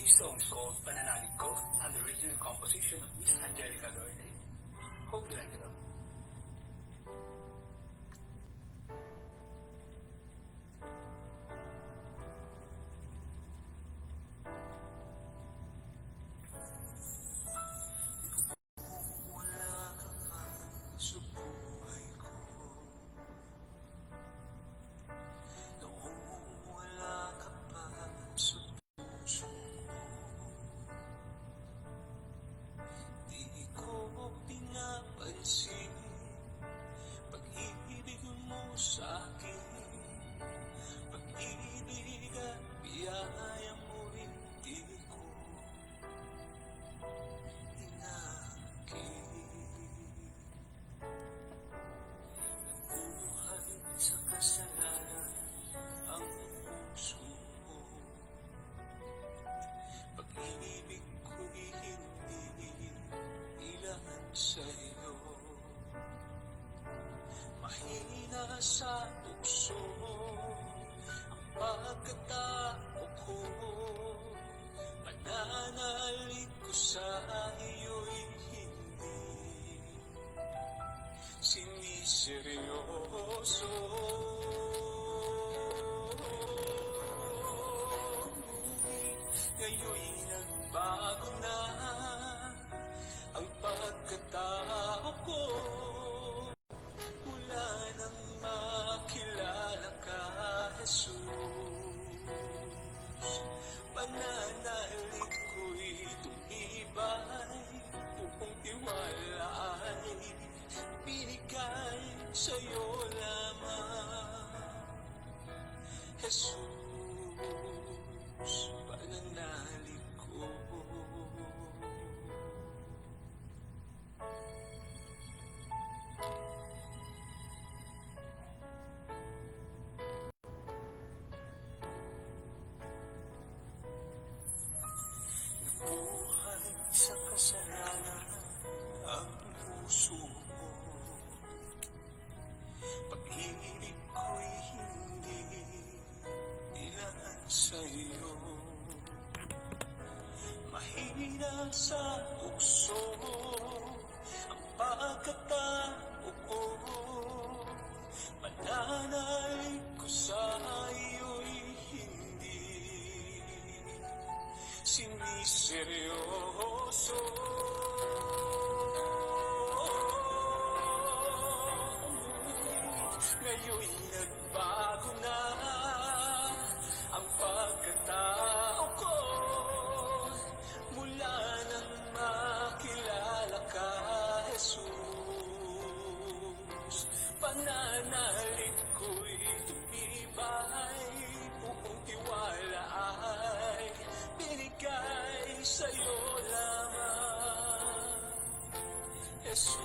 This song is called Pananalig Ko and the original composition of Miss Angelica Dorne. Hope you like it out. Pag-ibig mo sa'kin, pag-ibig at biyaya mo hindi ko inakit. Nabuhay sa kasalanan ang puso mo, pag-ibig ko'y hindi ilan sa'yo. Mahina sa tukso ang pagkatao ko, pananalig ko sa iyo'y hindi siniseryoso. Ngayon'y nagbago na ang pagkatao ko. Mula nang makilala ka, Jesus, pananalig ko'y tumibay, buong tiwala ay binigay sa'yo lamang. Jesus, pananalig ko. Buhay sa kasalanan ang puso mo, pag-ibig ko'y hindi ilan sa'yo. Mahina sa tukso ang pagkatao ko, pananalig ko sa iyo'y hindi siniseryoso. Ngayon'y nagbago na ang pagkatao ko, mula nang makilala ka, Jesus, pananalig ko'y tumibay, buong tiwala ay binigay sa'yo lamang. Jesus,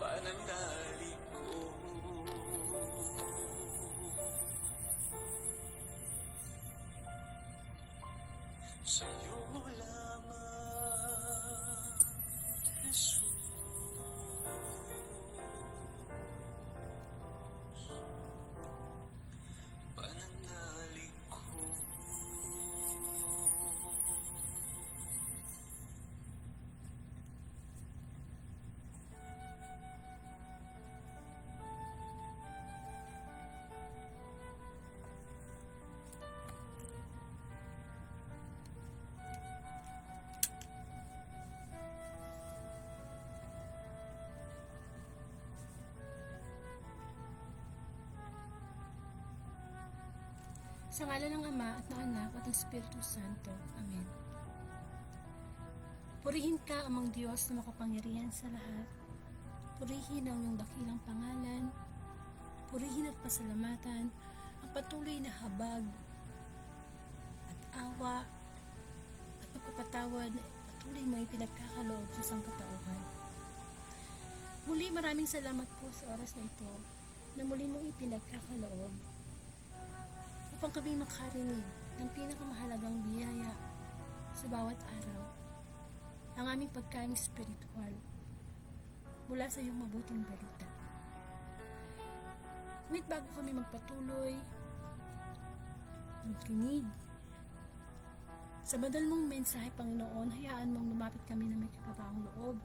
pananalig ko. Sa'yo lamang, Jesus. Pananalig ko. Sa ngalan ng Ama at ng Anak at ng Espiritu Santo. Amen. Purihin ka, amang Diyos na makapangyarihan sa lahat. Purihin ang iyong dakilang pangalan. Purihin at pasalamatan ang patuloy na habag at awa at pagpapatawad na patuloy mo ipinagkakaloob sa sangkatauhan. Muli maraming salamat po sa oras na ito na muli mong ipinagkakaloob upang kami makarinig ng pinakamahalagang biyaya sa bawat araw, ang aming pagkain spiritual mula sa iyong mabuting balita. Ngunit bago kami magpatuloy, makinig Sa badal mong mensahe, Panginoon, hayaan mong lumapit kami na may kapabaang loob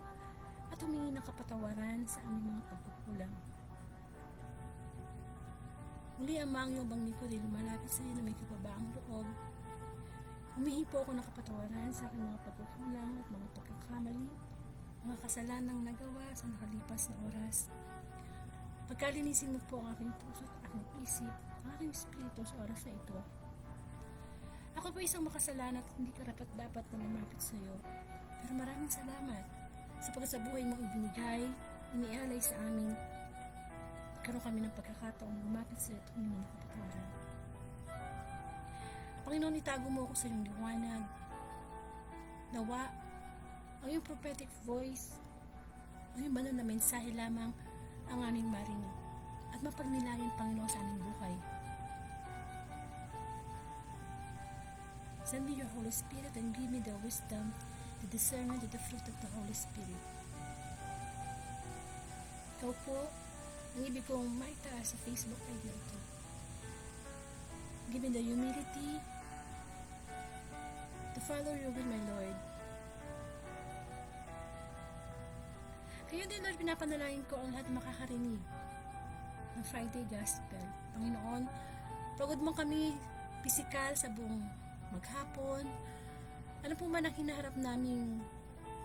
at humingi ng kapatawaran sa aming mga pagkukulang. Muli, Ama, ang iyong bang lingkod ay lumalapit sa iyo na may kapabaang loob. Humihingi po ako ng kapatawaran sa aking mga pagkukulang at mga pagkakamali, mga kasalanang nagawa sa nakalipas na oras. Pagkalinisin mo po ang aking puso at aking isip, ang aking espiritu sa oras na ito. Ako po isang makasalanan at hindi karapat-dapat na lumapit sa iyo. Pero maraming salamat sapagkat sa buhay mong ibinigay, inialay sa amin. Karoon kami ng pagkakataong lumapit sa iyo at humingi ng kapatawaran. Panginoon, itago mo ako sa iyong liwanag. Nawa, ang iyong prophetic voice, ang iyong banal na mensahe lamang ang aming marinig at mapagnilayan, Panginoon, sa aming buhay. Send me your Holy Spirit and give me the wisdom, the discernment, and the fruit of the Holy Spirit. Ikaw po, ang ibig kong maitaas sa Facebook ID na ito. Give me the humility to follow your will, my Lord. Kayo din, Lord, pinapanalangin ko ang lahat makakarinig ng Friday Gospel. Panginoon, pagod mo kami pisikal sa buong maghapon. Ano po man ang hinaharap naming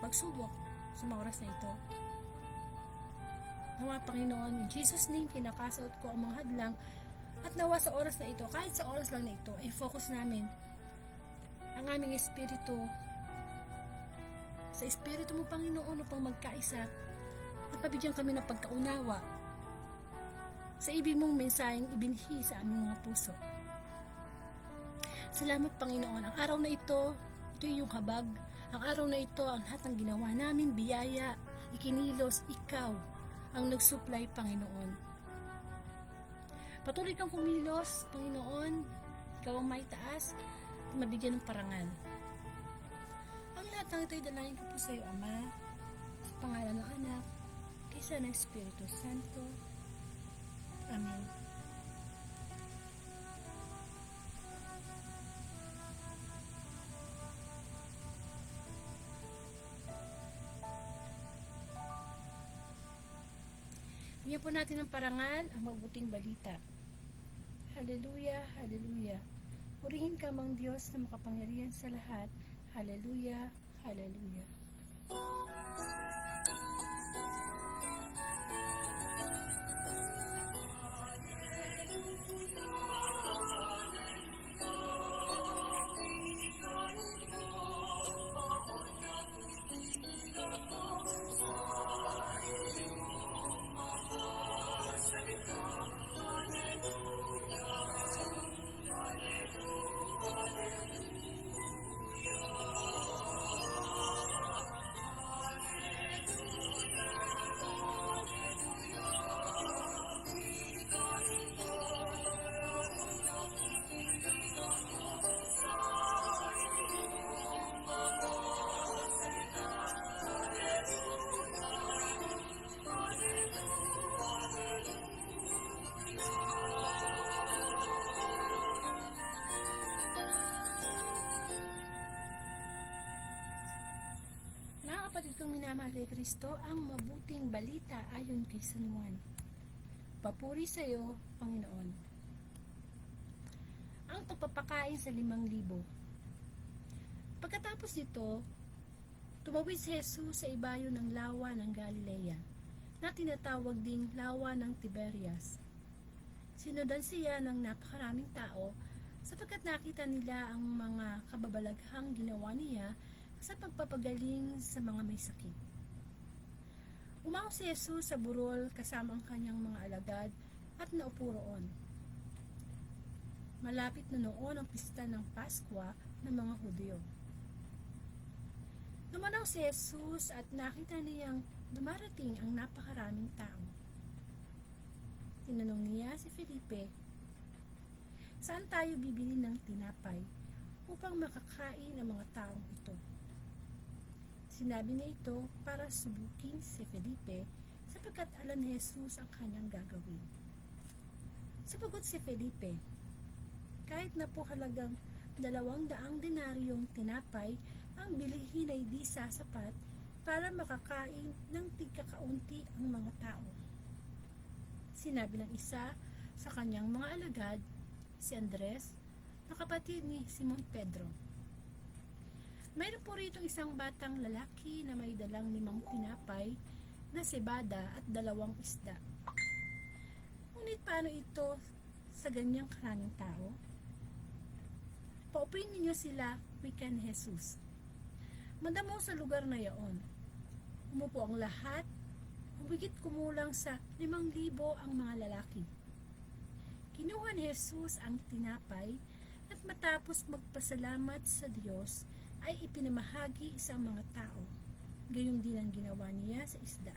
pagsubok sa mga oras na ito. Nawa, Panginoon, in Jesus' name, kinakasot ko ang mga hadlang at nawa sa oras na ito, kahit sa oras lang na ito, ay focus namin ang aming espiritu sa espiritu mo, Panginoon, upang magkaisa at pabigyan kami ng pagkaunawa sa ibig mong mensaheng ibinhi sa aming mga puso. Salamat, Panginoon. Ang araw na ito yung habag. Ang araw na ito, ang lahat ng ginawa namin, biyaya, ikinilos, ikaw ang nagsupply, Panginoon. Patuloy kang kumilos, Panginoon. Ikaw ang may taas at mabigyan ng parangal. Ang lahat ng ito ay dalayan ko po sa iyo, Ama, sa pangalan ng Anak, kaysa ng Espiritu Santo. Amen. Bigyan po natin ng parangal ang mabuting balita. Hallelujah, hallelujah. Purihin ka mang Diyos na makapangyarihan sa lahat. Hallelujah, hallelujah. Kapatid kong minamahal kay Kristo, ang mabuting balita ayon kay San Juan. Papuri sa iyo, Panginoon. Ang pagpapakain sa 5,000. Pagkatapos nito, tumawid si Jesus sa ibayo ng lawa ng Galilea, na tinatawag ding lawa ng Tiberias. Sinundan siya ng napakaraming tao sapagkat nakita nila ang mga kababalaghang ginawa niya sa pagpapagaling sa mga may sakit. Umako si Jesus sa burol kasama ang kanyang mga alagad at naupo roon. Malapit na noon ang pista ng Paskwa ng mga Hudyo. Dumanaw si Jesus at nakita niyang dumarating ang napakaraming tao. Tinanong niya si Felipe, "Saan tayo bibili ng tinapay upang makakain ang mga taong ito?" Sinabi niya ito para subukin si Felipe sapagkat alam ni Jesus ang kanyang gagawin. Sapagot si Felipe, "Kahit na po halagang 200 denaryong tinapay ang bilihin ay di sasapat para makakain ng tigkakaunti ang mga tao. Sinabi ng isa sa kanyang mga alagad, si Andres, na kapatid ni Simon Pedro. Mayroon po rito isang batang lalaki na may dalang 5 tinapay na sebada at 2 isda. Ngunit paano ito sa ganyang karaming tao? Paupuin ninyo sila, wika ni Jesus. Madamo sa lugar na yaon. Umupo ang lahat, humigit kumulang sa 5,000 ang mga lalaki. Kinuha ni Jesus ang tinapay at matapos magpasalamat sa Diyos ay ipinamahagi sa mga tao. Gayong din ang ginawa niya sa isda.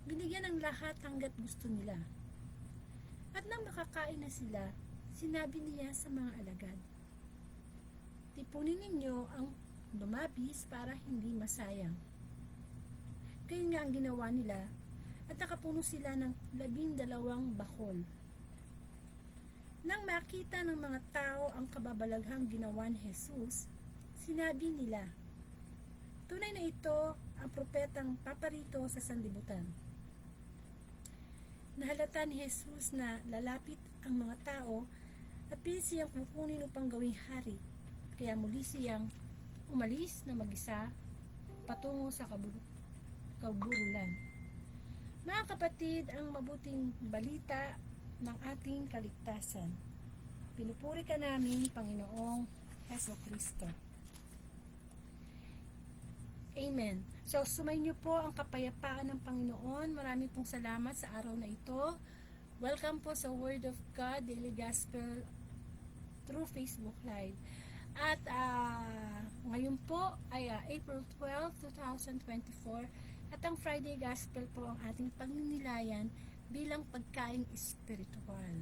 Binigyan ng lahat hanggat gusto nila. At nang makakain na sila, sinabi niya sa mga alagad, tipunin ninyo ang lumabis para hindi masayang. Kaya nga ang ginawa nila at nakapuno sila ng 12 bakol. Nang makita ng mga tao ang kababalaghang ginawa ni Jesus, sinabi nila, tunay na ito ang propetang paparito sa sanlibutan. Nahalata ni Jesus na lalapit ang mga tao at pilit siyang kukunin upang gawing hari. Kaya muli siyang umalis na mag-isa patungo sa kaburulan. Mga kapatid, ang mabuting balita ng ating kaligtasan. Pinupuri ka namin, Panginoong Hesukristo. Amen. So, sumayin niyo po ang kapayapaan ng Panginoon. Maraming pong salamat sa araw na ito. Welcome po sa Word of God, Daily Gospel through Facebook Live. At ngayon po ay April 12, 2024 at ang Friday Gospel po ang ating pagninilayan bilang pagkaing espiritual.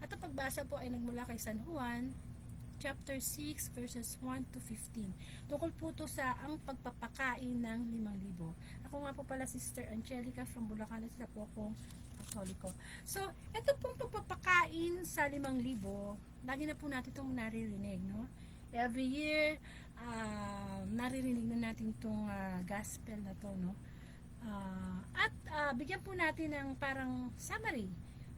At ang pagbasa po ay nagmula kay San Juan chapter 6 verses 1 to 15. Tungkol po ito sa ang pagpapakain ng 5,000. Ako nga po pala Sister Angelica from Bulacan at sila po akong Katoliko. So, ito pong pagpapakain sa 5,000, lagi na po natin itong naririnig, no? Every year, naririnig na natin itong gospel na to, no? Bigyan po natin ng parang summary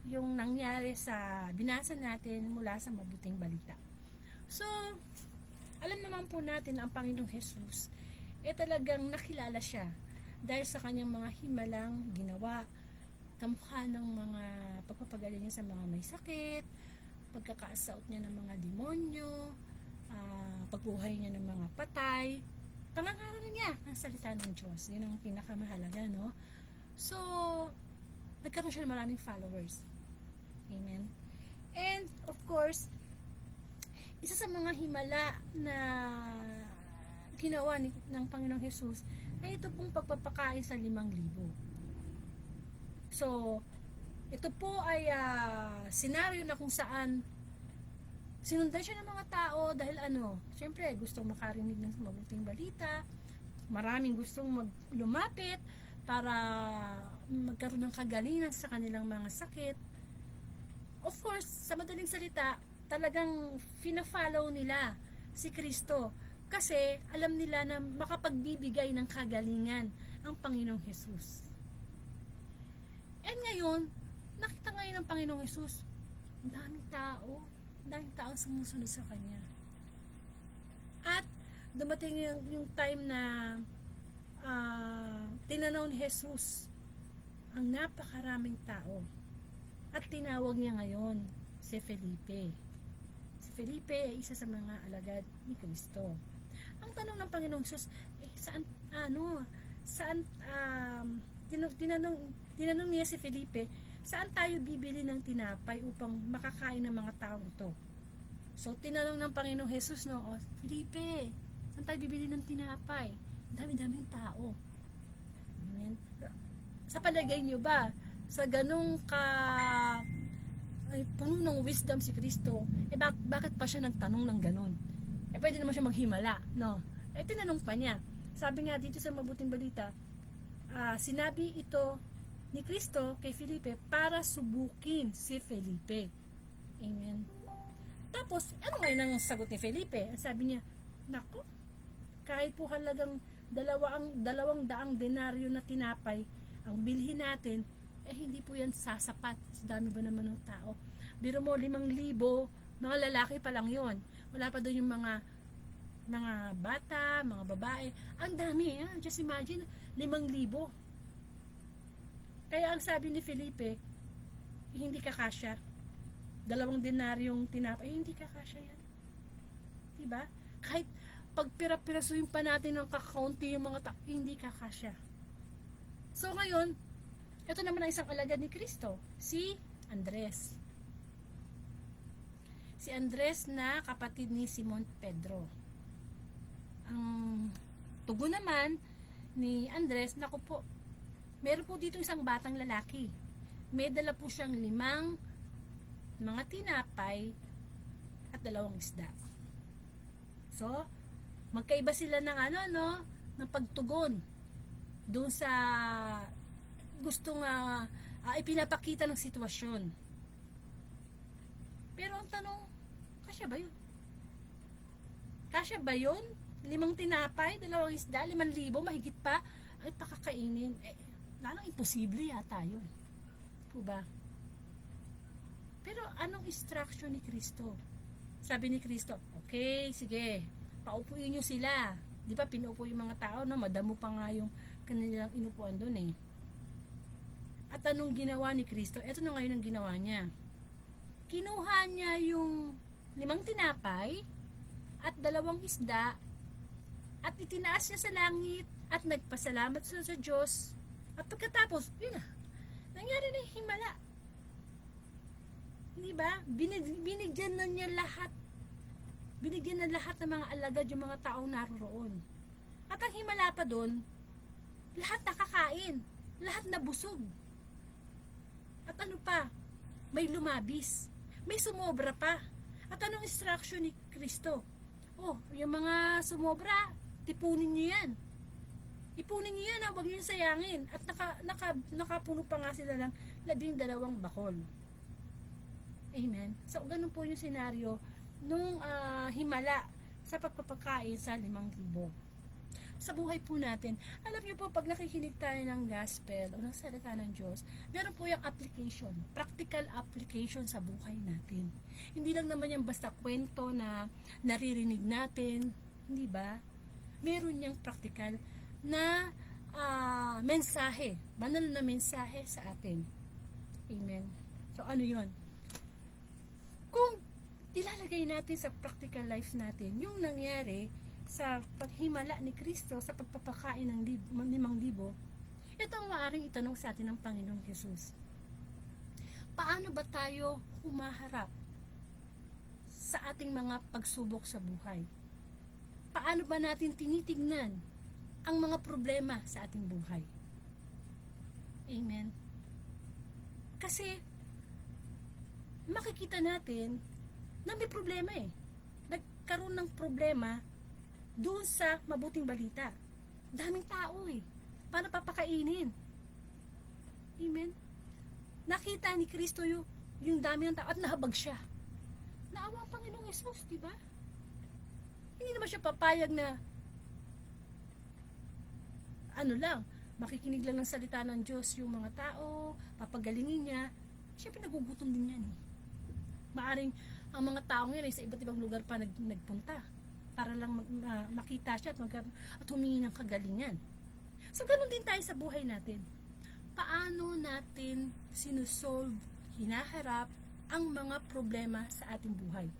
yung nangyari sa binasa natin mula sa mabuting balita. So, alam naman po natin ang Panginoong Jesus talagang nakilala siya dahil sa kanyang mga himalang ginawa, kamukha ng mga pagpapagaling niya sa mga may sakit, pagkakasaot niya ng mga demonyo, pagbuhay niya ng mga patay, pangangaral niya ang salita ng Diyos. Yun ang pinakamahalaga, no? So, nagkaroon siya ng maraming followers. Amen. And, of course, isa sa mga himala na ginawa ng Panginoong Jesus ay ito pong pagpapakain sa 5,000. So, ito po ay senaryo na kung saan sinundan siya ng mga tao dahil syempre gustong makarinig ng mabuting balita, maraming gustong lumapit para magkaroon ng kagalingan sa kanilang mga sakit. Of course, sa madaling salita, talagang fina-follow nila si Kristo kasi alam nila na makapagbibigay ng kagalingan ang Panginoong Jesus. And ngayon, nakita ngayon ng Panginoong Jesus, ang daming tao sumusunod sa Kanya. At dumating yung time na tinanaw ni Jesus ang napakaraming tao at tinawag niya ngayon si Felipe. Si Felipe ay isa sa mga alagad ni Kristo. Ang tanong ng Panginoong Jesus, tinanong niya si Felipe, saan tayo bibili ng tinapay upang makakain ng mga tao ito? So, tinanong ng Panginoong Jesus, Felipe, saan tayo bibili ng tinapay? Dami-daming tao. Amen. Sa palagay niyo ba, sa ganung puno ng wisdom si Kristo, bakit pa siya nagtanong ng ganun? Pwede naman siya maghimala, no? Tinanong pa niya. Sabi nga dito sa mabuting balita, sinabi ito ni Kristo kay Felipe para subukin si Felipe. Amen. Tapos, ano ngayon ang sagot ni Felipe? Ang sabi niya, naku, kahit po halagang 200 denaryo na tinapay ang bilhin natin, hindi po yan sasapat sa dami ba naman ng tao. Biro mo, 5,000, mga lalaki pa lang yon. Wala pa doon yung mga bata, mga babae. Ang dami, just imagine, 5,000. Kaya ang sabi ni Felipe, hindi kakasya. 2 denaryong tinapay, hindi kakasya yan. Diba? Kahit pagpira-pirasuhin pa natin ng kakaunti yung mga tao, hindi kakasya. So ngayon, ito naman ang isang alagad ni Kristo, si Andres. Si Andres na kapatid ni Simon Pedro. Ang tugon naman ni Andres, naku po, meron po dito isang batang lalaki. May dala po siyang 5 mga tinapay at 2 isda. So, magkaiba sila ng ng pagtugon doon sa gustong ipinapakita ng sitwasyon. Pero ang tanong, kasya ba yun? Kasya ba yun? 5 tinapay, 2 isda, 5,000, mahigit pa, ay pakakainin. Lalang imposible yata yun. Diba? Pero anong instruction ni Kristo? Sabi ni Kristo, okay, sige, paupuin nyo sila. Di ba pinuupo yung mga tao, no? Madamo pa nga yung kanilang inupuan doon eh. At anong ginawa ni Kristo? Ito na ngayon ang ginawa niya. Kinuha niya yung 5 tinapay at 2 isda at itinaas niya sa langit at nagpasalamat sa Diyos. At pagkatapos, yun na, nangyari na yung himala. Di ba? Binigyan na niya lahat. Binigyan na lahat ng mga alagad yung mga taong naroroon. At ang himala pa doon, lahat nakakain. Lahat nabusog. At ano pa? May lumabis. May sumobra pa. At anong instruction ni Kristo? Oh, yung mga sumobra, tipunin niyo yan. Ipunin niyo yan, huwag niyo sayangin. At nakapuno pa nga sila ng 12 bakol. Amen. So, ganun po yung senaryo nung himala sa pagpapakain sa 5,000. Sa buhay po natin, alam niyo po, pag nakikinig tayo ng gospel o ng salita ng Diyos, meron po yung application, practical application sa buhay natin. Hindi lang naman yung basta kwento na naririnig natin, hindi ba? Meron yung practical na mensahe, banal na mensahe sa atin. Amen. So, ano yon? Kung ilalagay natin sa practical life natin, yung nangyari sa paghimala ni Kristo sa pagpapakain ng 5,000, ito ang maaaring itanong sa atin ng Panginoong Jesus. Paano ba tayo humaharap sa ating mga pagsubok sa buhay? Paano ba natin tinitignan ang mga problema sa ating buhay? Amen. Kasi makikita natin na may problema eh. Nagkaroon ng problema doon sa mabuting balita. Daming tao eh. Paano papakainin? Amen. Nakita ni Kristo yung dami ng tao at nahabag siya. Naawa ang Panginoong Yesus, di ba? Hindi naman siya papayag na makikinig lang ng salita ng Diyos yung mga tao, papagalingin niya. Siyempre nagugutom din yan eh. Maaring ang mga tao ngayon ay sa iba't ibang lugar pa nagpunta para lang makita siya at humingi ng kagalingan. So, ganun din tayo sa buhay natin. Paano natin sinusolve, hinaharap ang mga problema sa ating buhay?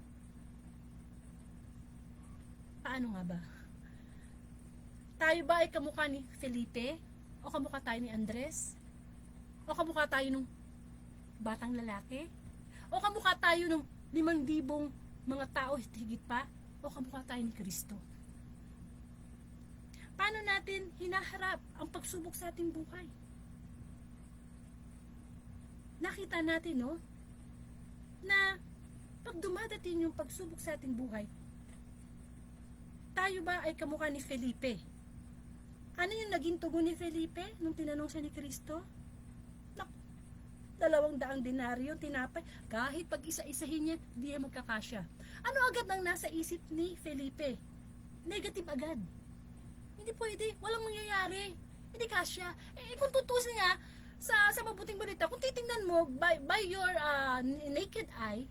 Paano nga ba? Tayo ba ay kamukha ni Felipe? O kamukha tayo ni Andres? O kamukha tayo ng batang lalaki? O kamukha tayo ng 5,000 mga tao higit pa? O kamukha tayo ni Kristo? Paano natin hinaharap ang pagsubok sa ating buhay? Nakita natin, no? Na pag dumadating yung pagsubok sa ating buhay, tayo ba ay kamukha ni Felipe? Ano yung naging tugon ni Felipe nung tinanong siya ni Kristo? 200 denaryo, tinapay, kahit pag isa-isahin yan, di yan magkakasya. Ano agad nang nasa isip ni Felipe? Negative agad. Hindi pwede, walang mangyayari. Hindi kasya. Kung tutusin nga, sa mabuting balita, kung titingnan mo by your naked eye,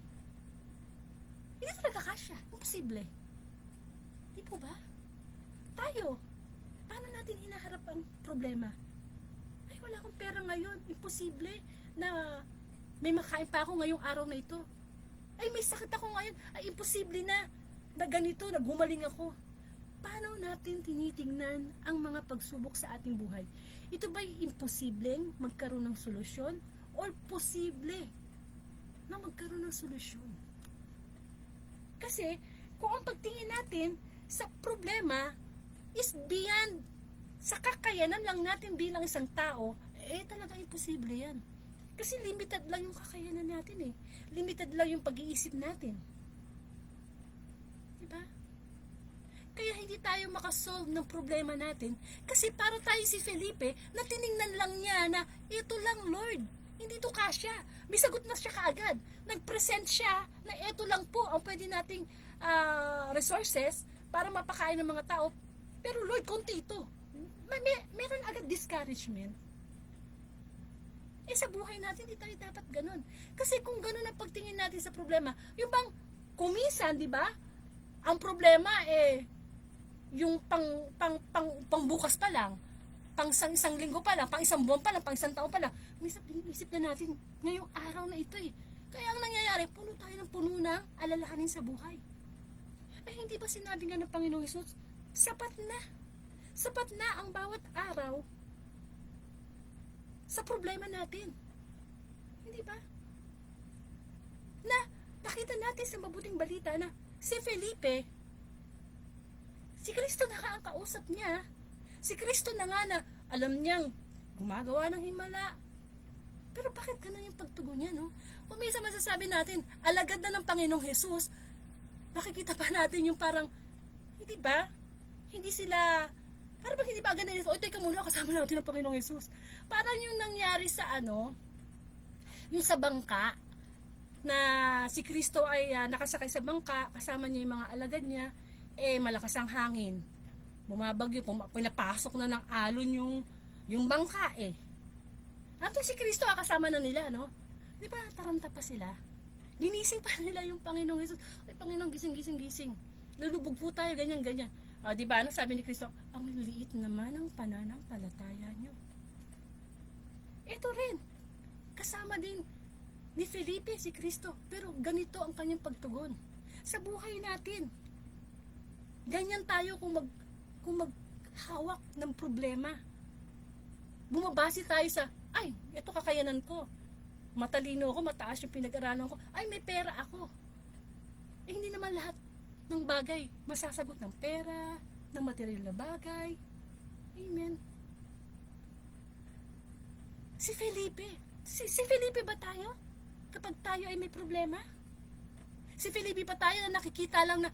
hindi talaga kasya. Imposible. Di po ba? Tayo, paano natin hinaharap ang problema? Ay, wala akong pera ngayon. Imposible na may makain pa ako ngayong araw na ito. Ay, may sakit ako ngayon. Ay, imposible na ganito, na gumaling ako. Paano natin tinitingnan ang mga pagsubok sa ating buhay? Ito ba'y imposibleng magkaroon ng solusyon? Or posible na magkaroon ng solusyon? Kasi, kung ang pagtingin natin sa problema is beyond sa kakayanan lang natin bilang isang tao, talaga imposible yan. Kasi limited lang yung kakayanan natin eh. Limited lang yung pag-iisip natin. Diba? Kaya hindi tayo makasolve ng problema natin. Kasi para tayo si Felipe, na tiningnan lang niya na, ito lang Lord, hindi to kasya. May sagot na siya kaagad. Nag-present siya na ito lang po ang pwede nating resources para mapakain ng mga tao. Pero Lord, konti ito. Meron agad discouragement. Sa buhay natin, hindi tayo dapat ganun. Kasi kung ganun ang pagtingin natin sa problema, yung bang kumisan, di ba? Ang problema yung pang bukas pa lang, pang isang linggo pa lang, pang isang buwan pa lang, pang isang taon pa lang. Isip na natin ngayong araw na ito eh. Kaya ang nangyayari, puno tayo ng puno ng alalahanin sa buhay. Hindi ba sinabi nga ng Panginoong Hesus, sapat na ang bawat araw sa problema natin. Hindi ba? Na nakita natin sa mabuting balita na si Felipe, si Kristo na nga ang kausap niya. Si Kristo na nga na alam niyang gumagawa ng himala. Pero bakit ganun yung pagtugon niya, no? Kung minsan masasabi natin, alagad na ng Panginoong Hesus, nakikita pa natin yung parang, hindi ba? Hindi sila, parang hindi ba agad na o teka muna, kasama natin ng Panginoong Hesus. Parang yung nangyari sa yung sa bangka, na si Kristo ay nakasakay sa bangka, kasama niya yung mga alagad niya, malakas ang hangin. Bumabagyo, pinapasok na ng alon yung bangka Ato si Kristo kasama na nila, no? Di ba taranta pa sila? Ginising pa nila yung Panginoong Hesus. Ay, Panginoong, gising. Lulubog po tayo, ganyan. Di ba, ano sabi ni Kristo? Ang liit naman ang pananampalataya nyo. Ito rin, kasama din ni Felipe si Kristo, pero ganito ang kanyang pagtugon sa buhay natin. Ganyan tayo kung maghawak ng problema. Bumabase tayo sa, ito kakayanan ko. Matalino ako, mataas yung pinag-aralan ko. May pera ako. Hindi naman lahat ng bagay masasagot ng pera, ng material na bagay. Amen. Si Felipe ba tayo? Kapag tayo ay may problema? Si Felipe ba tayo na nakikita lang na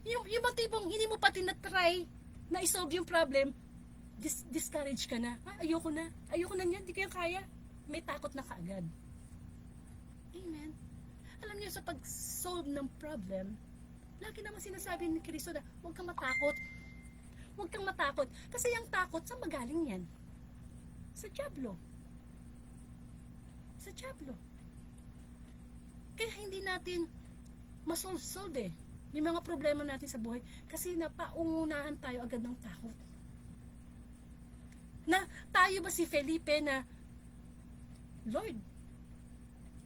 yung tipong hindi mo pati na-try na isolve yung problem, discourage ka na. Ayoko na niyan, di kaya kaya. May takot na kaagad. Amen. Alam niyo, sa pag-solve ng problem, lagi naman sinasabi ni Kristo na huwag kang matakot. Huwag kang matakot. Kasi yung takot, saan magaling yan? Sa dyablo. Kaya hindi natin masolve yung mga problema natin sa buhay kasi napaungunahan tayo agad ng takot. Na tayo ba si Felipe na, Lord,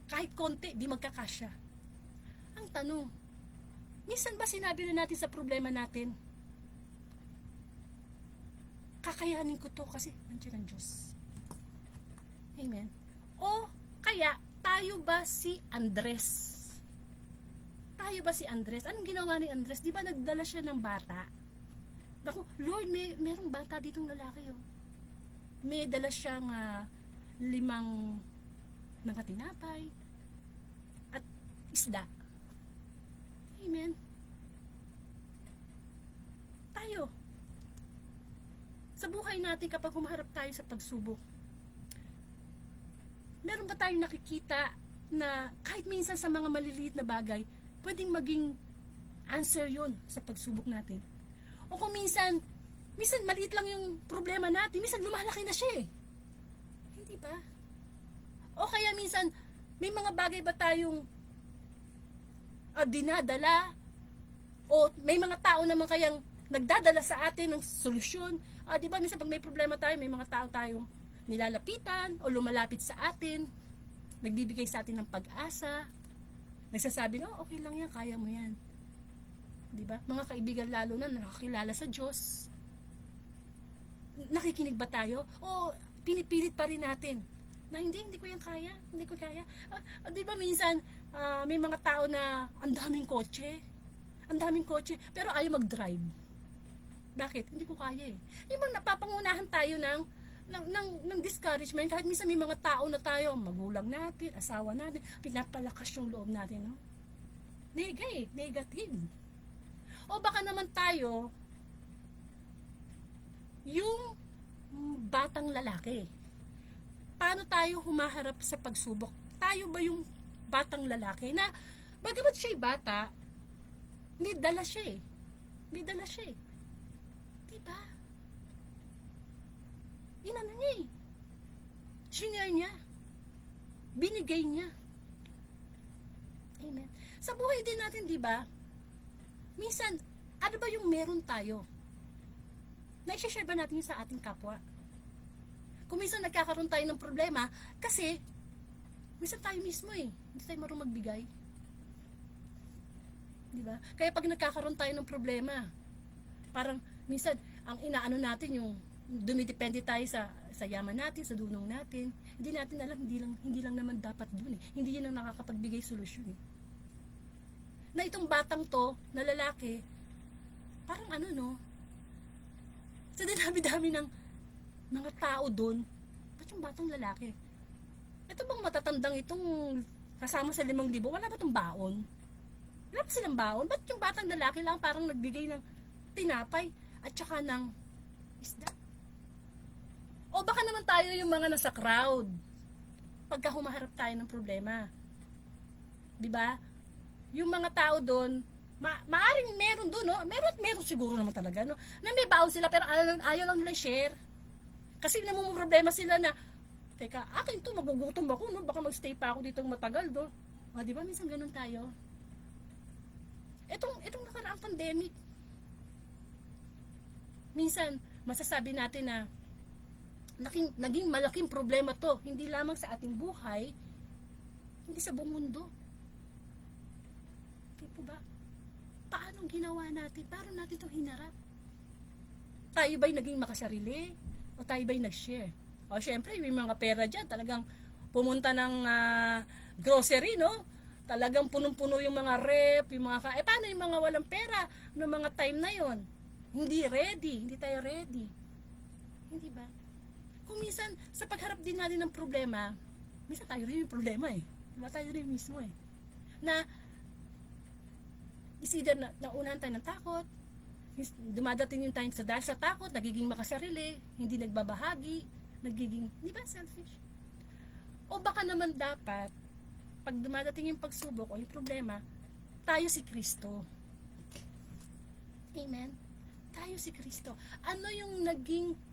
kahit konti, di magkakasya. Ang tanong, minsan ba sinabi na natin sa problema natin, kakayanin ko to kasi nandiyan ang Diyos. Amen. O kaya, tayo ba si Andres? Anong ginawa ni Andres? Di ba nagdala siya ng bata? Naku, Lord, merong bata ditong lalaki. May dala siyang 5 mga tinapay at isda. Amen. Tayo, sa buhay natin kapag humaharap tayo sa pagsubok, Meron ba tayong nakikita na kahit minsan sa mga maliliit na bagay, pwedeng maging answer yun sa pagsubok natin? O kung minsan maliit lang yung problema natin, minsan lumalaki na siya eh. Hindi ba? O kaya minsan, may mga bagay ba tayong dinadala? O may mga tao naman kayang nagdadala sa atin ng solusyon? Di ba minsan pag may problema tayo, may mga tao tayong nilalapitan o lumalapit sa atin, nagbibigay sa atin ng pag-asa, nagsasabi, no, okay lang yan, kaya mo yan. Di ba? Mga kaibigan lalo na nakakilala sa Diyos. Nakikinig ba tayo? O pinipilit pa rin natin na hindi ko yan kaya, hindi ko kaya. Di ba minsan may mga tao na ang daming kotse, pero ayaw mag-drive. Bakit? Hindi ko kaya eh. Yung mga napapangunahan tayo ng discouragement, kahit minsan may mga tao na tayo, magulang natin, asawa natin, pinapalakas yung loob natin, no? Negative. O baka naman tayo, yung batang lalaki. Paano tayo humaharap sa pagsubok? Tayo ba yung batang lalaki na, bagamat siya'y bata, may dala siya eh. Diba? Inano niya eh. Sinare niya. Binigay niya. Amen. Sa buhay din natin, diba? Minsan, ano ba yung meron tayo? Na-share ba natin yun sa ating kapwa? Kung minsan nagkakaroon tayo ng problema, kasi, minsan tayo mismo eh, hindi tayo marunong magbigay. Diba? Kaya pag nagkakaroon tayo ng problema, parang, minsan, ang inaano natin yung, dumidepende tayo sa yaman natin, sa dunong natin. Hindi natin alam, hindi lang naman dapat dun eh. Hindi yun ang nakakapagbigay solusyon eh. Na itong batang to, na lalaki, parang ano no, sa dami-dami ng mga tao doon, ba't yung batang lalaki? Ito bang matatandang itong kasama sa 5,000, wala ba itong baon? Wala ba silang baon? Ba't yung batang lalaki lang parang nagbigay ng tinapay at saka ng isda? O baka naman tayo yung mga nasa crowd pagka humaharap tayo ng problema. Diba? Yung mga tao doon, maaring meron doon, no? Meron siguro naman talaga, no? Na may baon sila pero ayaw lang nila share. Kasi problema sila na, teka, akin to, magugutom ako, no? Baka magstay pa ako dito matagal, do. O, di ba? Minsan ganun tayo. Itong nakaraang pandemic, minsan, masasabi natin na, naging malaking problema to, hindi lamang sa ating buhay, hindi sa buong mundo. Di po ba? Paano ginawa natin? Paano natin itong hinarap? Tayo ba'y naging makasarili? O tayo ba'y nag-share? O syempre, may mga pera dyan, talagang pumunta ng grocery, no? Talagang punong-puno yung mga rep, yung mga paano yung mga walang pera noong mga time na yon? Hindi tayo ready. Hindi ba? Kung minsan, sa pagharap din natin ng problema, minsan tayo rin yung problema eh. Diba tayo rin mismo eh. Na, is either naunahan tayo ng takot, dumadating yung time dahil sa takot, nagiging makasarili, hindi nagbabahagi, nagiging, di ba, selfish? O baka naman dapat, pag dumadating yung pagsubok o yung problema, tayo si Kristo. Amen? Tayo si Kristo. Ano yung naging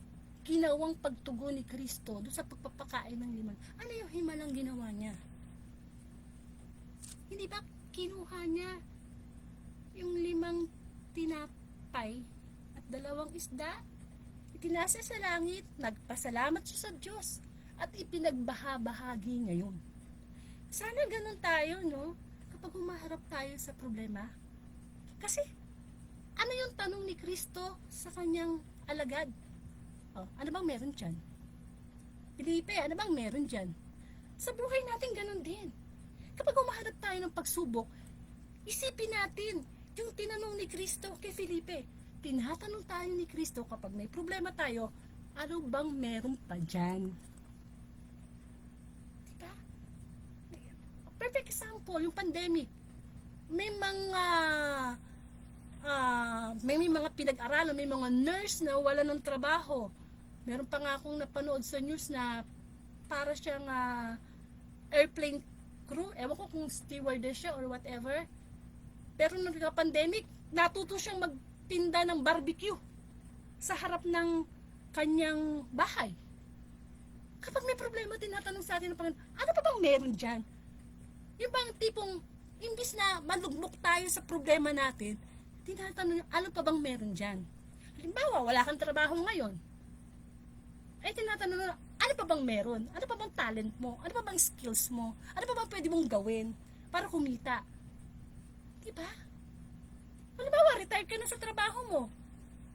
ginawang pagtugon ni Kristo doon sa pagpapakain ng 5? Ano yung himalang ginawa niya? Hindi ba kinuha niya yung 5 tinapay at 2 isda, itinasa sa langit, nagpasalamat siya sa Diyos at ipinagbahabahagi niya yun. Sana ganun tayo, no? Kapag humaharap tayo sa problema. Kasi ano yung tanong ni Kristo sa kanyang alagad? Oh, ano bang meron dyan? Felipe, ano bang meron dyan? Sa buhay natin ganun din. Kapag humaharap tayo ng pagsubok, isipin natin yung tinanong ni Kristo kay Felipe. Tinatanong tayo ni Kristo kapag may problema tayo, ano bang meron pa dyan? Diba? Perfect example, yung pandemic. May mga pinag-aralan, may mga nurse na wala ng trabaho. Meron pa nga akong napanood sa news na para siyang airplane crew, ewan ko kung stewardess siya or whatever. Pero nung pandemic, natuto siyang magtinda ng barbecue sa harap ng kanyang bahay. Kapag may problema, tinatanong sa atin ng Panginoon, ano pa bang meron dyan? Yung bang tipong, imbis na malugmok tayo sa problema natin, tinatanong niyo, ano pa bang meron dyan? Halimbawa, wala kang trabaho ngayon. Ay tinatanong na, ano pa bang meron? Ano pa bang talent mo? Ano pa bang skills mo? Ano pa bang pwede mong gawin para kumita? Diba? Halimbawa, retired ka na sa trabaho mo.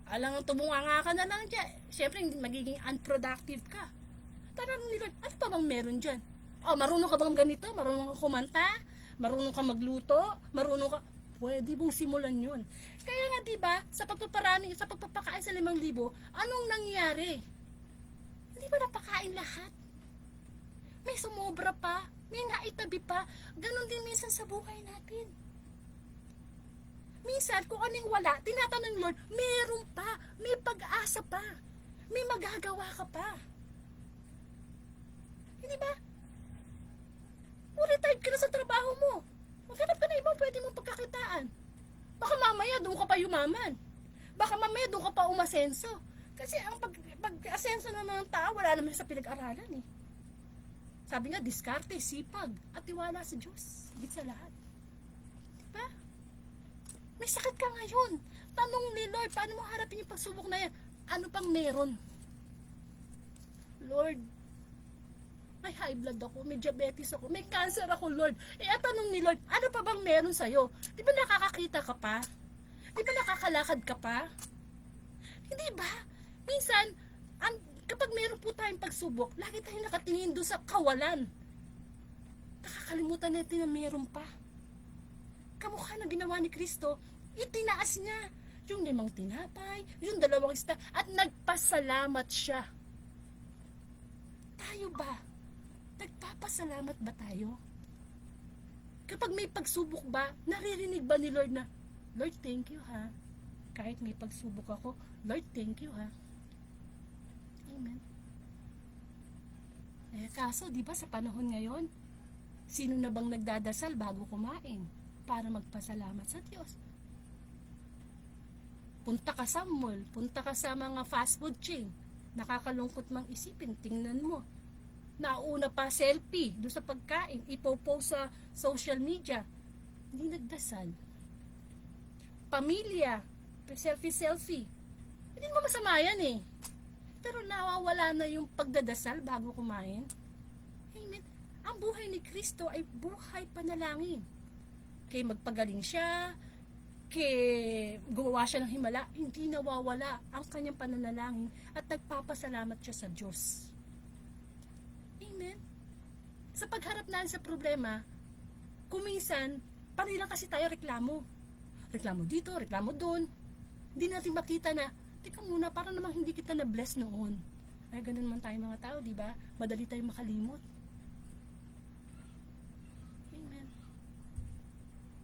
Alang tubunga ka na lang dyan. Siyempre, magiging unproductive ka. Tanong nila, ano pa bang meron dyan? Oh, marunong ka bang ganito? Marunong ka kumanta? Marunong ka magluto? Marunong ka... Pwede mong simulan yun. Kaya nga diba, sa pagpaparami, sa pagpapakain sa 5,000, anong nangyari? Hindi ba napakain lahat? May sumobra pa, may naitabi pa, ganon din minsan sa buhay natin. Minsan, kung anong wala, tinatanong Lord, meron pa, may pag-asa pa, may magagawa ka pa. Hindi ba? Kung retired ka na sa trabaho mo, maghanap ka na ibang pwede mong pagkakitaan. Baka mamaya doon ka pa yumaman. Baka mamaya doon ka pa umasenso. Kasi ang pag-asenso naman ng tao, wala naman sa pinag-aralan eh. Sabi nga, diskarte, sipag, at tiwala sa Diyos. Higit sa lahat. Diba? May sakit ka ngayon. Tanong ni Lord, paano mo harapin yung pagsubok na yan? Ano pang meron? Lord, may high blood ako, may diabetes ako, may cancer ako, Lord. Tanong ni Lord, ano pa bang meron sa'yo? Di ba nakakakita ka pa? Di ba nakakalakad ka pa? Hindi ba? Minsan, kapag meron po tayong pagsubok, lagi tayong nakatingin doon sa kawalan. Nakakalimutan natin na meron pa. Kamukha na ginawa ni Kristo, itinaas niya yung 5 tinapay, yung 2 isda, at nagpasalamat siya. Tayo ba? Nagpapasalamat ba tayo? Kapag may pagsubok ba, naririnig ba ni Lord na, Lord, thank you ha. Kahit may pagsubok ako, Lord, thank you ha. Amen. Kaso, di ba sa panahon ngayon, sino na bang nagdadasal bago kumain para magpasalamat sa Diyos? Punta ka sa mall, punta ka sa mga fast food chain. Nakakalungkot mang isipin, tingnan mo. Nauna pa selfie doon sa pagkain, ipopost sa social media. Hindi nagdasal. Pamilya, selfie. Hindi mo masama yan eh. Pero nawawala na yung pagdadasal bago kumain. Amen. Ang buhay ni Kristo ay buhay panalangin. Kaya magpagaling siya, kaya gumawa siya ng himala, hindi nawawala ang kanyang pananalangin at nagpapasalamat siya sa Diyos. Amen. Sa pagharap natin sa problema, kuminsan, parilang kasi tayo reklamo. Reklamo dito, reklamo doon. Hindi natin makita na, teka muna, parang namang hindi kita na-bless noon. Ay, ganun man tayo mga tao, di ba? Madali tayong makalimot. Amen.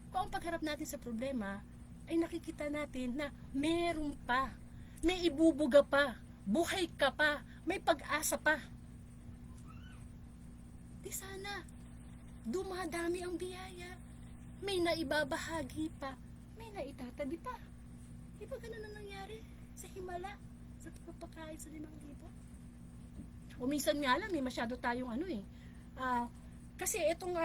Kung ang pagharap natin sa problema, ay nakikita natin na meron pa, may ibubuga pa, buhay ka pa, may pag-asa pa. Di sana, dumadami ang biyaya, may naibabahagi pa, may naitatabi pa. Di ba ganun ang nangyari sa himala, sa pagpapakain sa 5,000? O minsan nga lang, masyado tayong kasi itong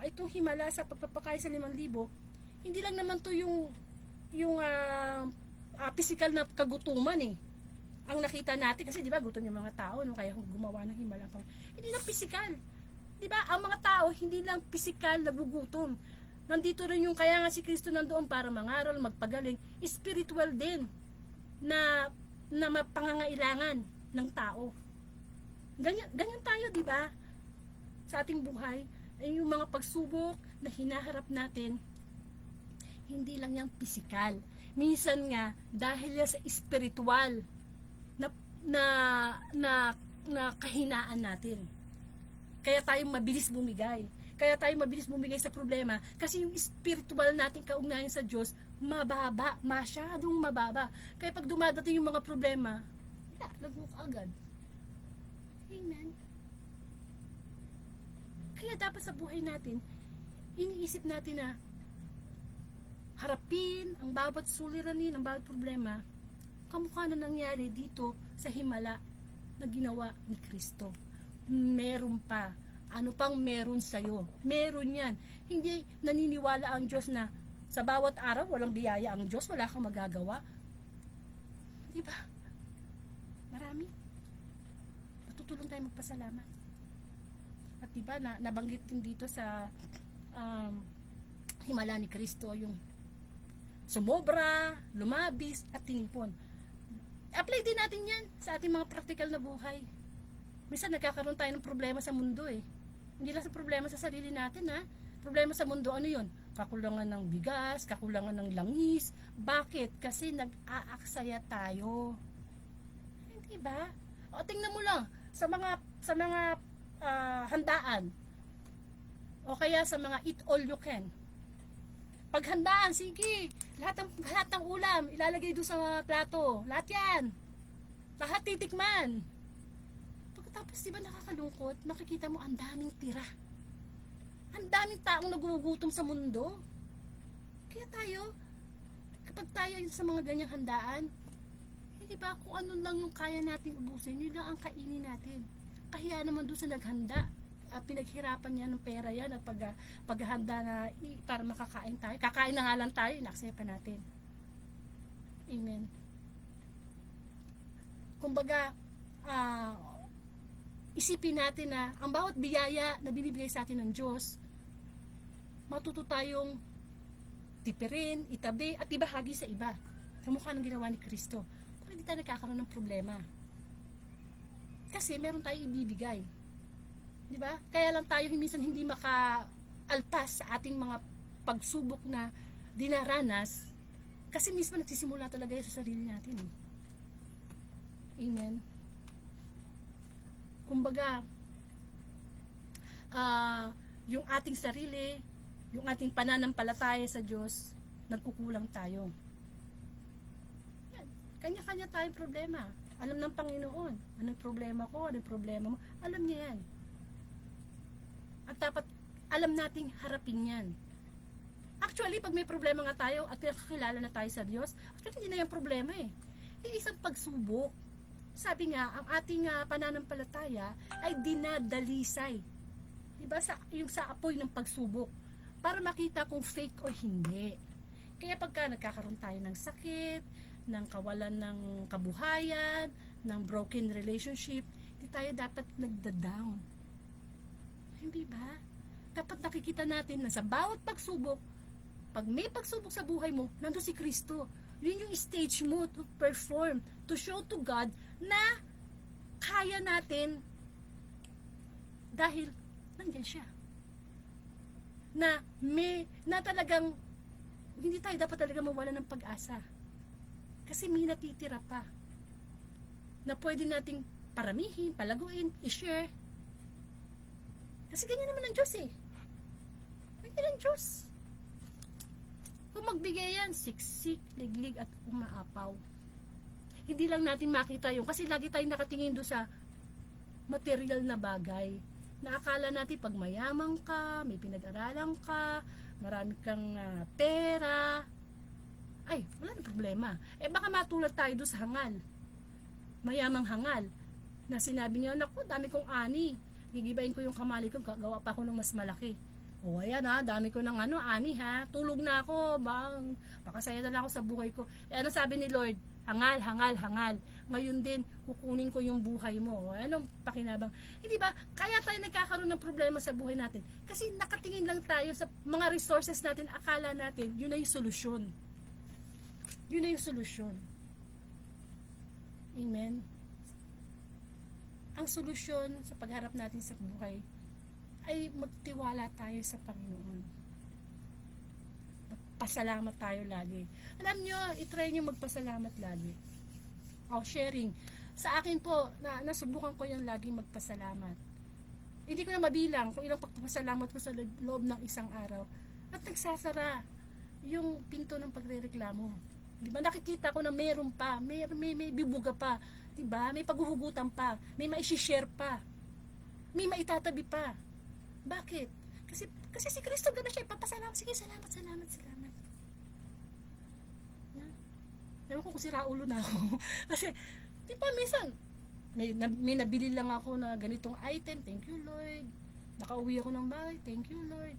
itong himala sa pagpapakain sa 5,000, hindi lang naman to yung physical na kagutuman eh. Ang nakita natin, kasi di ba gutom yung mga tao, kaya gumawa ng himala pang, hindi lang physical. Di ba? Ang mga tao, hindi lang physical nagugutom. Nandito rin yung, kaya nga si Kristo nandoon para mangaral, magpagaling, spiritual din, na mapangangailangan ng tao. Ganyan tayo, di ba? Sa ating buhay, ay yung mga pagsubok na hinaharap natin, hindi lang yung physical. Minsan nga, dahil sa spiritual, na kahinaan natin. Kaya tayo mabilis bumigay. Kaya tayo mabilis bumigay sa problema kasi yung spiritual nating kaugnayan sa Diyos mababa, masyadong mababa. Kaya pag dumadating yung mga problema, lagmok agad. Amen. Kaya dapat sa buhay natin, iniisip natin na harapin ang bawat suliranin, ang bawat problema, kamukha na nangyari dito sa himala na ginawa ni Kristo. Meron pa. Ano pang meron sa'yo? Meron yan. Hindi naniniwala ang Diyos na sa bawat araw walang biyaya ang Diyos, wala kang magagawa. Diba? Marami. Matutulong tayo magpasalamat. At diba, nabanggit din dito sa himala ni Kristo yung sumobra, lumabis, at tinipon. Apply din natin yan sa ating mga practical na buhay. Minsan nagkakaroon tayo ng problema sa mundo eh. Hindi lang sa problema sa sarili natin ha. Problema sa mundo, ano yun? Kakulangan ng bigas, kakulangan ng langis. Bakit? Kasi nag-aaksaya tayo. Hindi ba? O tingnan mo lang sa mga handaan. O kaya sa mga eat all you can. Paghandaan, sige. Lahat ng ulam ilalagay doon sa plato. Lahat 'yan. Lahat titikman. Pagkatapos 'di ba nakakalungkot? Makikita mo ang daming tira. Ang daming taong nagugutom sa mundo. Kaya tayo, kapag tayo sa mga ganyang handaan, hindi ba kung ano lang yung kaya nating ubusin, yun lang ang kainin natin. Kaya naman doon sa naghanda, pinaghirapan niya ng pera yan at paghahanda na para makakain tayo. Kakain na nga lang tayo, inaksepa natin. Amen. Kumbaga, isipin natin na ang bawat biyaya na binibigay sa atin ng Diyos, matuto tayong tipirin, itabi, at ibahagi sa iba. Kamukha ng ginawa ni Kristo. Kung hindi tayo nagkakaroon ng problema. Kasi meron tayong ibibigay. Di ba? Kaya lang tayo minsan hindi makaalpas sa ating mga pagsubok na dinaranas kasi mismo nagsisimula talaga yun sa sarili natin. Amen. Kumbaga, yung ating sarili, yung ating pananampalataya sa Diyos, nagkukulang tayo. Yan. Kanya-kanya tayong problema. Alam ng Panginoon, anong problema ko, anong problema mo, alam niya yan. At dapat alam nating harapin yan. Actually, pag may problema nga tayo at nakakilala na tayo sa Diyos, actually hindi na yung problema eh. Yung isang pagsubok. Sabi nga, ang ating pananampalataya ay dinadalisay. Diba? Yung sa apoy ng pagsubok. Para makita kung fake o hindi. Kaya pagka nagkakaroon tayo ng sakit, ng kawalan ng kabuhayan, ng broken relationship, hindi tayo dapat nagda-down. Hindi ba? Dapat nakikita natin na sa bawat pagsubok, pag may pagsubok sa buhay mo, nandun si Kristo. Yun yung stage mo to perform, to show to God na kaya natin dahil nandiyan siya. Na talagang hindi tayo dapat talaga mawala ng pag-asa. Kasi may natitira pa na pwede nating paramihin, palaguin, i-share. Kasi ganyan naman ang Diyos eh. Ganyan ang Diyos. Kung magbigay yan, siksik, liglig at umaapaw. Hindi lang natin makita yun kasi lagi tayong nakatingin doon sa material na bagay. Naakala natin pag mayaman ka, may pinag-aralan ka, marami kang pera, ay, wala na problema. Eh baka matulad tayo doon sa hangal. Mayamang hangal. Na sinabi niya, naku, dami kong ani. Gigibayin ko yung kamali ko, gagawa pa ako ng mas malaki. O ayan ha, dami ko ng ani ha. Tulog na ako, pakasaya na lang ako sa buhay ko. Eh ano sabi ni Lord? Hangal, hangal, hangal. Ngayon din, kukunin ko yung buhay mo. Anong pakinabang? Hindi ba? Kaya tayo nagkakaroon ng problema sa buhay natin. Kasi nakatingin lang tayo sa mga resources natin, akala natin, yun na yung solusyon. Yun na yung solusyon. Amen. Ang solusyon sa pagharap natin sa buhay ay magtiwala tayo sa Panginoon. Magpasalamat tayo lagi. Alam nyo, itry nyo magpasalamat lagi. Sharing. Sa akin po, nasubukan ko yung lagi magpasalamat. Hindi ko na mabilang kung ilang pagpasalamat ko sa loob ng isang araw. At nagsasara yung pinto ng pagrereklamo. Diba? Nakikita ko na meron pa, may bibuga pa, diba? May paghuhugutan pa, may maishishare pa, may maitatabi pa. Bakit? Kasi si Kristo gano'n siya, ipapasalamat. Sige, salamat. Na? Ewan ko kung sira ulo na ako. Kasi, di ba minsan, may nabili lang ako na ganitong item, thank you Lord. Nakauwi ako ng bahay, thank you Lord.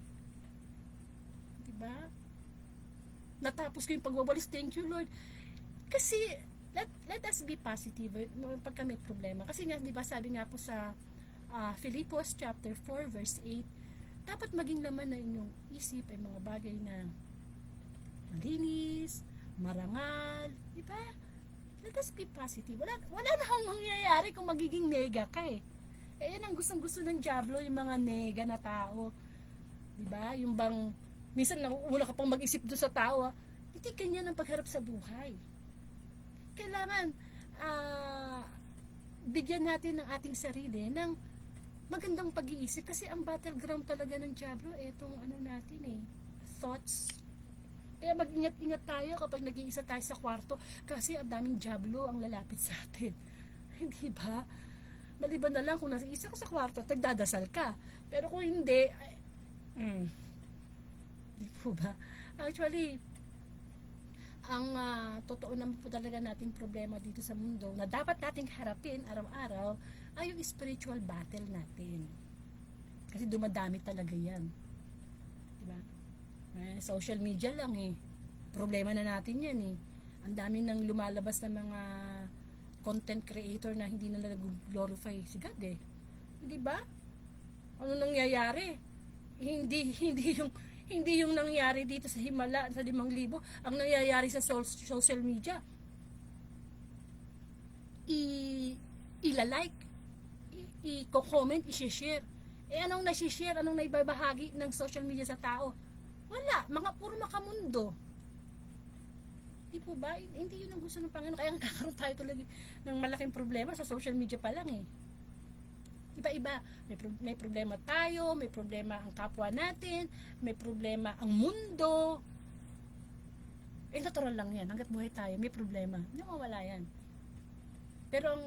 Di ba? Natapos ko yung pagwawalis, thank you Lord. Kasi, let us be positive pagka may problema. Kasi nga, di ba, sabi nga po sa Philippos chapter 4 verse 8, dapat maging laman na inyong isip ay mga bagay na malinis, marangal, di ba? Let us be positive. Wala na akong mangyayari kung magiging nega ka eh. Eh, yan ang gustong-gusto ng diablo, yung mga nega na tao. Di ba? Yung bang, minsan una ka pang mag-isip doon sa tao, hindi ganyan ang pagharap sa buhay. Kailangan, bigyan natin ng ating sarili ng magandang pag-iisip kasi ang battleground talaga ng diablo etong ano natin eh, thoughts. Kaya mag-ingat-ingat tayo kapag nag-iisa tayo sa kwarto kasi ang daming diablo ang lalapit sa atin. Hindi ba? Maliban na lang kung nasa isa ka sa kwarto at nagdadasal ka. Pero kung hindi, di po ba? Actually, ang totoo naman po talaga nating problema dito sa mundo na dapat nating harapin araw-araw ay yung spiritual battle natin. Kasi dumadami talaga yan. Diba? Social media lang eh. Problema na natin yan eh. Ang dami nang lumalabas na mga content creator na hindi na nag-glorify si God eh. Di ba? Ano nangyayari? Hindi yung nangyayari dito sa Himala sa 5,000 ang nangyayari sa social media. I-like, i-comment, i-share. Eh anong nasi-share, anong naibabahagi ng social media sa tao? Wala, puro makamundo. Di po ba? Hindi yun ang gusto ng Panginoon. Kaya nagkakaroon tayo talaga ng malaking problema sa social media pa lang eh. Iba-iba. May problema tayo, may problema ang kapwa natin, may problema ang mundo. Eh, natural lang yan. Hanggat buhay tayo, may problema. Hindi mawala yan. Pero ang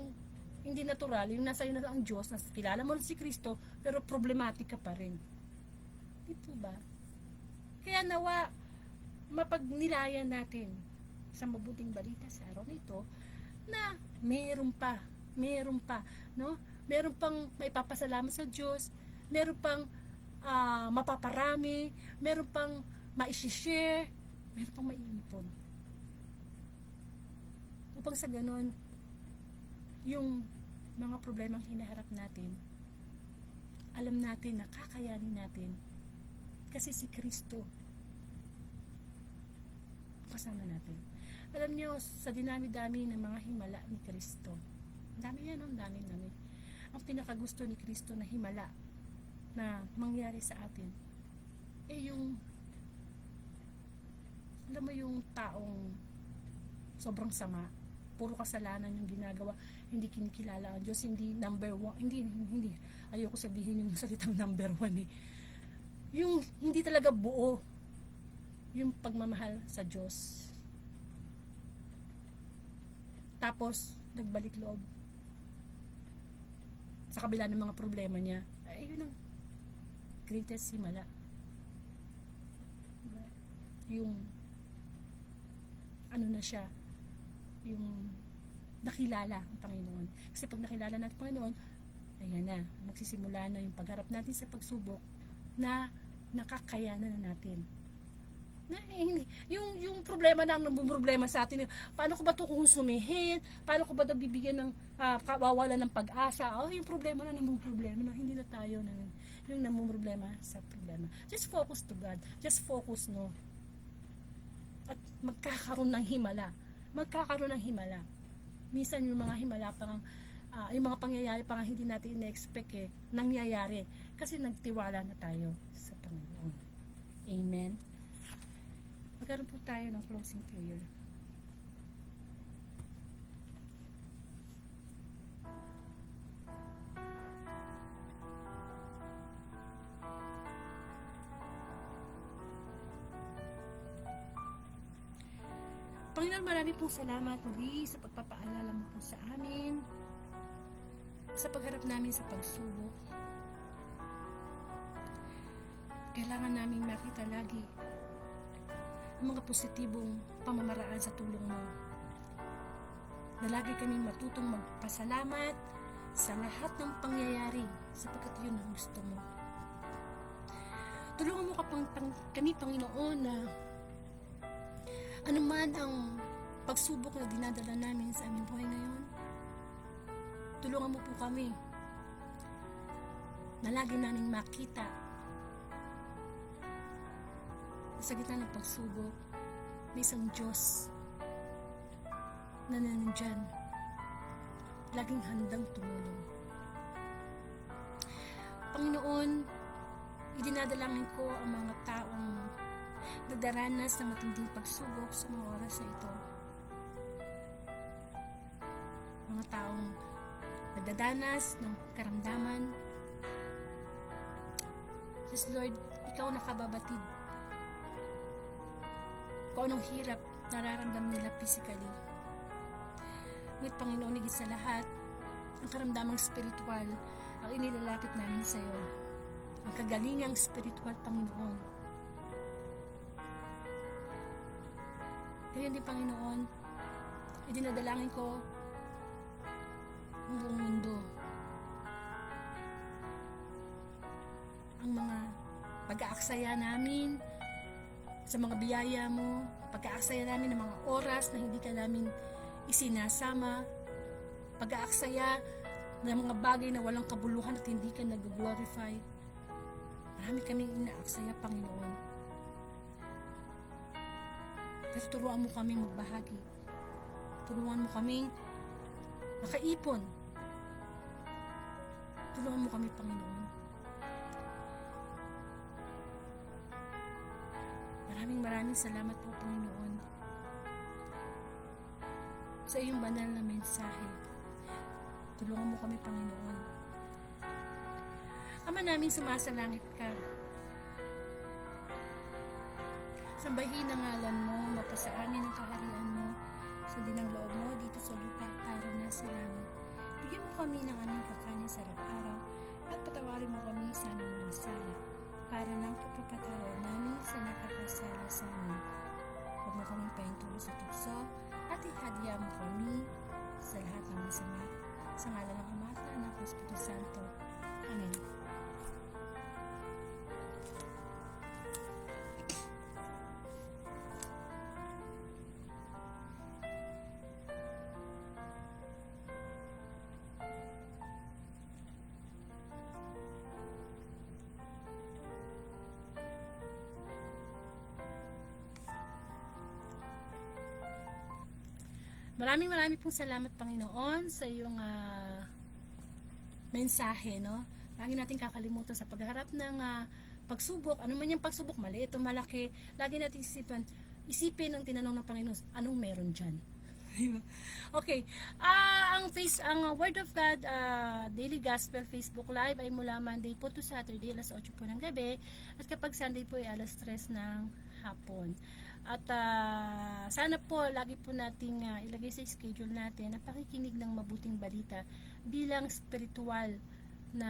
hindi natural, yung nasa iyo na ang Diyos, kilala mo na si Kristo, pero problematic ka pa rin. Di po ba? Kaya nawa, mapagnilayan natin sa mabuting balita sa araw nito, na meron pa, no? Meron pang maipapasalamat sa Diyos, meron pang mapaparami, meron pang maishishare, meron pang maiipon. Upang sa ganon, yung mga problemang hinaharap natin, alam natin na kakayanin natin kasi si Kristo kasama natin. Alam niyo, sa dinami-dami ng mga himala ni Kristo, dami yan, ang dami. Ang pinakagusto ni Kristo na himala na mangyari sa atin yung alam mo yung taong sobrang sama, puro kasalanan yung ginagawa, hindi kinikilala ang Diyos, hindi number one, hindi ayoko sabihin yung salitang number one eh. Yung hindi talaga buo yung pagmamahal sa Diyos, tapos nagbalik loob sa kabila ng mga problema niya. Yun ang greatest himala. Yung ano na siya, yung nakilala ang Panginoon. Kasi pag nakilala natin ang Panginoon, ayan na, magsisimula na yung pagharap natin sa pagsubok na nakakayanan na natin. Yung problema na ang problema sa atin, paano ko ba ito konsumihin? Paano ko ba ito bibigyan ng kawawalan ng pag-asa? Yung problema na namang problema na hindi na tayo na yung namang problema sa problema. Just focus to God. Just focus, no? At magkakaroon ng himala. Minsan yung mga himala parang yung mga pangyayari parang hindi natin ina-expect nangyayari kasi nagtiwala na tayo sa Panginoon. Amen. Magkaroon po tayo ng closing prayer. Panginoon, marami pong salamat muli sa pagpapaalala mo po sa amin, sa pagharap namin sa pagsubok. Kailangan namin makita lagi ang mga positibong pamamaraan sa tulong mo. Na lagi kaming matutong magpasalamat sa lahat ng pangyayari sapagkat yun ang gusto mo. Tulungan mo kami, Panginoon, na anuman ang pagsubok na dinadala namin sa aming buhay ngayon, tulungan mo po kami na lagi namin makita sa gitna ng pagsubok may isang Diyos na nandiyan, laging handang tumulong. Panginoon, idinadalangin ko ang mga taong nagdaranas ng matinding pagsubok sa mga oras na ito. Mga taong nagdadanas ng karamdaman. Yes, Lord, ikaw nakababatid kung anong hirap nararamdam nila physically. Ngunit Panginoon, higit sa lahat, ang karamdamang spiritual ang inilalapit namin sa iyo. Ang kagalingang spiritual, Panginoon. Kaya hindi, Panginoon, idinadalangin ko ang buong mundo. Ang mga pag-aaksaya namin sa mga biyaya mo, pag-aaksaya namin ng mga oras na hindi ka namin isinasama, pag-aaksaya ng mga bagay na walang kabuluhan at hindi ka nag-glorify. Marami kaming inaaksaya, Panginoon. Pero turuan mo kaming magbahagi. Turuan mo kaming makaipon. Tulungan mo kami, Panginoon. Maraming salamat po, Panginoon, sa iyong banal na mensahe. Tulungan mo kami, Panginoon. Ama namin, sumasalangit ka. Sambahin ang ngalan mo, mapasa amin ang kaharian mo, sundin ang loob mo dito sa lupa para na sa langit. Bigyan mo kami ng aming kakanin sa araw-araw at patawarin mo kami sa aming mga sala para ng pagpapatawad namin sa nakakasala sa amin. Huwag mo kaming pahintulo sa tukso at ihadya mo kami sa lahat ng masama. Sa ngalan ng Ama at ng Espiritu Santo. Amen. Maraming pong salamat, Panginoon, sa iyong mensahe, no? Lagi natin kakalimutan sa pagharap ng pagsubok, ano man yung pagsubok, maliit o malaki, lagi natin isipin ang tinanong ng Panginoon, anong meron dyan? Okay, ang Word of God Daily Gospel Facebook Live ay mula Monday po to Saturday, alas 8 po ng gabi, at kapag Sunday po ay alas 3 ng hapon. At sana po lagi po nating ilagay sa schedule natin ang pakikinig ng mabuting balita bilang spiritual na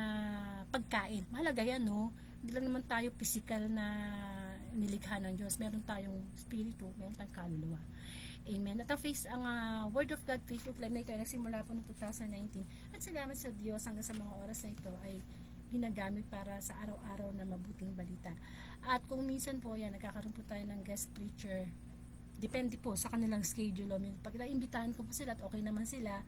pagkain. Mahalaga yan, no? Hindi lang naman tayo physical na nilikha ng Diyos. Meron tayong spirito, meron tayong kaluluwa. Amen. At ang Word of God Facebook Live na ito ay nagsimula po noong 2019. At salamat sa Diyos hanggang sa mga oras na ito ay ginagamit para sa araw-araw na mabuting balita. At kung minsan po yan, nagkakaroon po tayo ng guest preacher. Depende po sa kanilang schedule. Pag naimbitahan ko po sila at okay naman sila,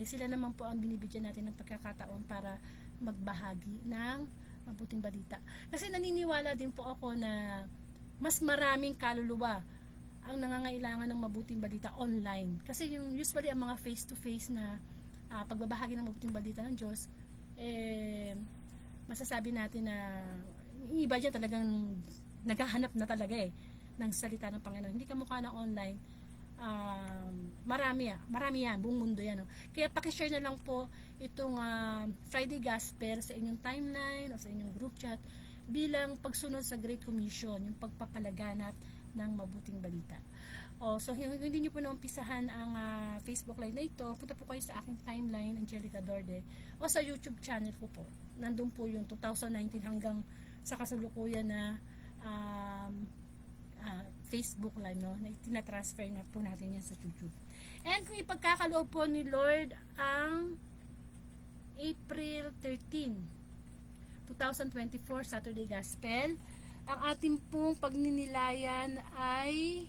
sila naman po ang binibigyan natin ng pagkakataon para magbahagi ng mabuting balita. Kasi naniniwala din po ako na mas maraming kaluluwa ang nangangailangan ng mabuting balita online. Kasi yung usually ang mga face-to-face na pagbabahagi ng mabuting balita ng Diyos, masasabi natin na yung iba dyan talagang naghahanap na talaga ng salita ng Panginoon. Hindi kamukha ng online. Marami yan, buong mundo yan. No? Kaya pakishare na lang po itong Friday Gospel sa inyong timeline o sa inyong group chat bilang pagsunod sa Great Commission, yung pagpapalaganap ng mabuting balita. So hindi nyo po naumpisahan ang Facebook Live na ito, punta po kayo sa aking timeline, Angelica Dorde, o sa YouTube channel ko po. Nandun po yung 2019 hanggang sa kasalukuyan na Facebook Live, no? Na tinatransfer na po natin yan sa YouTube. And kung ipagkakaloob po ni Lord ang April 13, 2024, Saturday Gospel, ang ating pong pagninilayan ay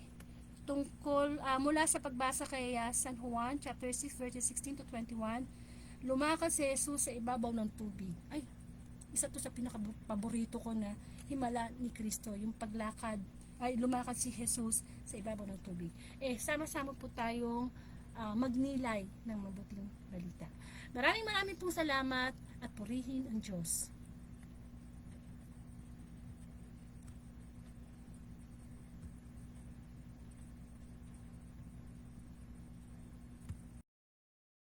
tungkol mula sa pagbasa kay San Juan chapter 6 verses 16 to 21. Lumakad si Jesus sa ibabaw ng tubig. Ay, isa to sa pinaka-paborito ko na himala ni Kristo, yung paglakad, ay lumakad si Jesus sa ibabaw ng tubig. Sama-sama po tayong magnilay ng mabuting balita. Maraming pong salamat at purihin ang Diyos.